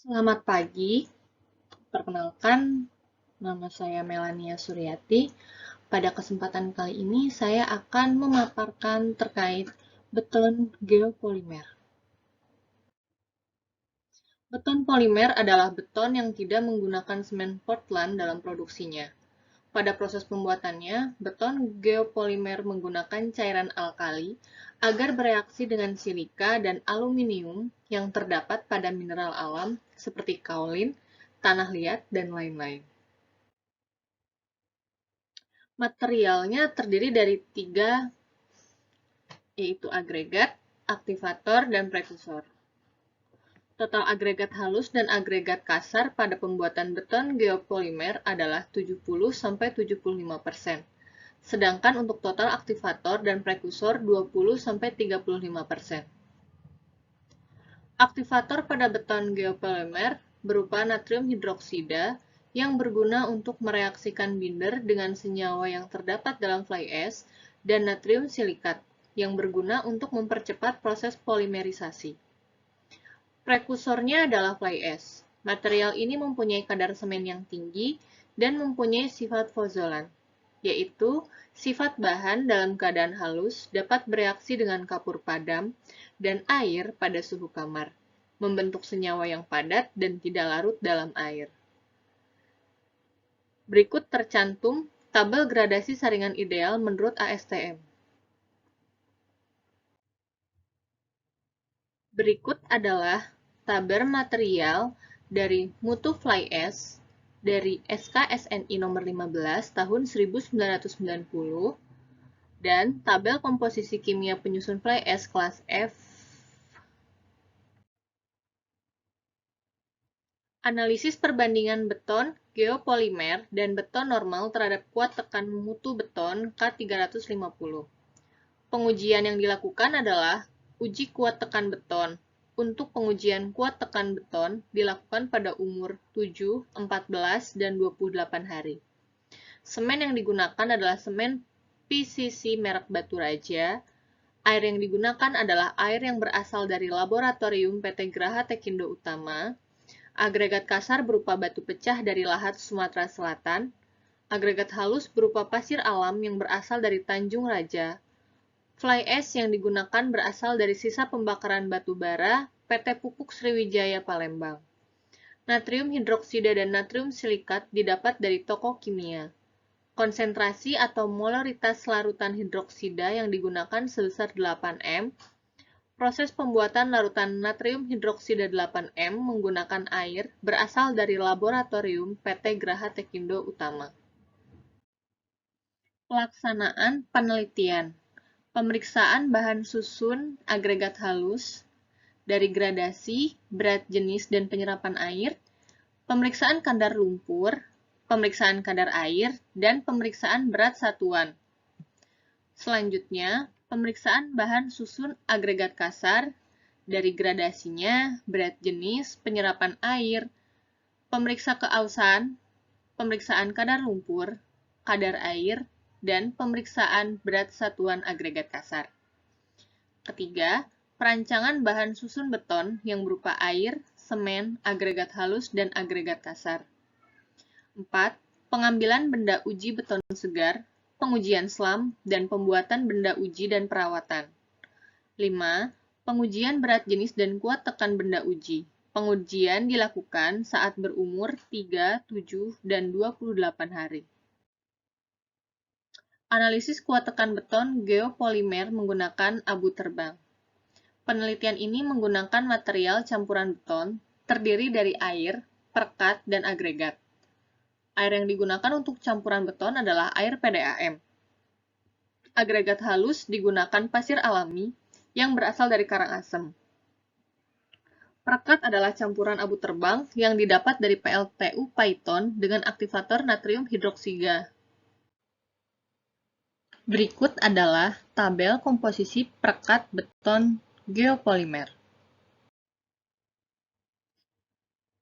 Selamat pagi, perkenalkan nama saya Melania Suryati. Pada kesempatan kali ini saya akan memaparkan terkait beton geopolimer. Beton polimer adalah beton yang tidak menggunakan semen Portland dalam produksinya. Pada proses pembuatannya, beton geopolimer menggunakan cairan alkali agar bereaksi dengan silika dan aluminium yang terdapat pada mineral alam seperti kaolin, tanah liat, dan lain-lain. Materialnya terdiri dari tiga, yaitu agregat, aktivator, dan prekursor. Total agregat halus dan agregat kasar pada pembuatan beton geopolimer adalah 70–75%. Sedangkan untuk total aktivator dan prekursor 20–35%. Aktivator pada beton geopolimer berupa natrium hidroksida yang berguna untuk mereaksikan binder dengan senyawa yang terdapat dalam fly ash dan natrium silikat yang berguna untuk mempercepat proses polimerisasi. Prekursornya adalah fly ash. Material ini mempunyai kadar semen yang tinggi dan mempunyai sifat pozolan, yaitu sifat bahan dalam keadaan halus dapat bereaksi dengan kapur padam dan air pada suhu kamar, membentuk senyawa yang padat dan tidak larut dalam air. Berikut tercantum tabel gradasi saringan ideal menurut ASTM. Berikut adalah tabel material dari mutu fly ash dari SKSNI nomor 15 tahun 1990 dan tabel komposisi kimia penyusun fly ash kelas F. Analisis perbandingan beton geopolimer dan beton normal terhadap kuat tekan mutu beton K350. Pengujian yang dilakukan adalah uji kuat tekan beton. Untuk pengujian kuat tekan beton dilakukan pada umur 7, 14, dan 28 hari. Semen yang digunakan adalah semen PCC merek Batu Raja. Air yang digunakan adalah air yang berasal dari laboratorium PT Graha Tekindo Utama. Agregat kasar berupa batu pecah dari lahat Sumatera Selatan. Agregat halus berupa pasir alam yang berasal dari Tanjung Raja. Fly ash yang digunakan berasal dari sisa pembakaran batu bara PT Pupuk Sriwijaya Palembang. Natrium hidroksida dan natrium silikat didapat dari toko kimia. Konsentrasi atau molaritas larutan hidroksida yang digunakan sebesar 8M. Proses pembuatan larutan natrium hidroksida 8M menggunakan air berasal dari laboratorium PT Graha Tekindo Utama. Pelaksanaan penelitian. Pemeriksaan bahan susun agregat halus dari gradasi, berat jenis, dan penyerapan air, pemeriksaan kadar lumpur, pemeriksaan kadar air, dan pemeriksaan berat satuan. Selanjutnya, pemeriksaan bahan susun agregat kasar dari gradasinya, berat jenis, penyerapan air, pemeriksa keausan, pemeriksaan kadar lumpur, kadar air, dan pemeriksaan berat satuan agregat kasar. Ketiga, perancangan bahan susun beton yang berupa air, semen, agregat halus, dan agregat kasar. 4. Pengambilan benda uji beton segar, pengujian SLAM, dan pembuatan benda uji dan perawatan. 5. Pengujian berat jenis dan kuat tekan benda uji. Pengujian dilakukan saat berumur 3, 7, dan 28 hari. Analisis kuat tekan beton geopolimer menggunakan abu terbang. Penelitian ini menggunakan material campuran beton terdiri dari air, perekat, dan agregat. Air yang digunakan untuk campuran beton adalah air PDAM. Agregat halus digunakan pasir alami yang berasal dari Karangasem. Perekat adalah campuran abu terbang yang didapat dari PLTU Python dengan aktivator natrium hidroksida. Berikut adalah tabel komposisi perekat beton geopolimer.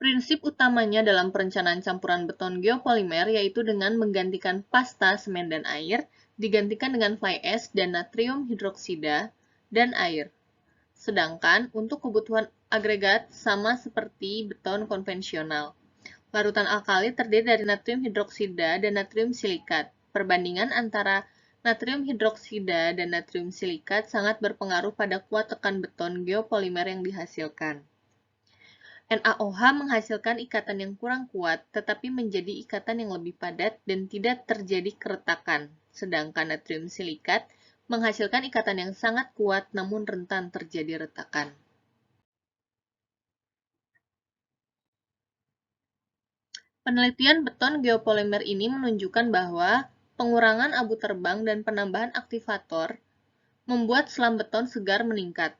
Prinsip utamanya dalam perencanaan campuran beton geopolimer yaitu dengan menggantikan pasta semen dan air, digantikan dengan fly ash dan natrium hidroksida dan air. Sedangkan untuk kebutuhan agregat sama seperti beton konvensional. Larutan alkali terdiri dari natrium hidroksida dan natrium silikat. Perbandingan antara natrium hidroksida dan natrium silikat sangat berpengaruh pada kuat tekan beton geopolimer yang dihasilkan. NaOH menghasilkan ikatan yang kurang kuat, tetapi menjadi ikatan yang lebih padat dan tidak terjadi keretakan, sedangkan natrium silikat menghasilkan ikatan yang sangat kuat namun rentan terjadi retakan. Penelitian beton geopolimer ini menunjukkan bahwa pengurangan abu terbang dan penambahan aktivator membuat selam beton segar meningkat.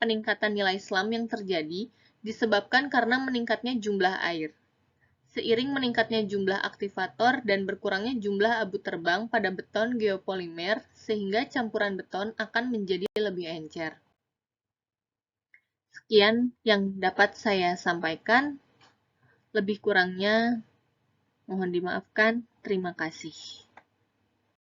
Peningkatan nilai selam yang terjadi disebabkan karena meningkatnya jumlah air. Seiring meningkatnya jumlah aktivator dan berkurangnya jumlah abu terbang pada beton geopolimer, sehingga campuran beton akan menjadi lebih encer. Sekian yang dapat saya sampaikan. Lebih kurangnya mohon dimaafkan. Terima kasih.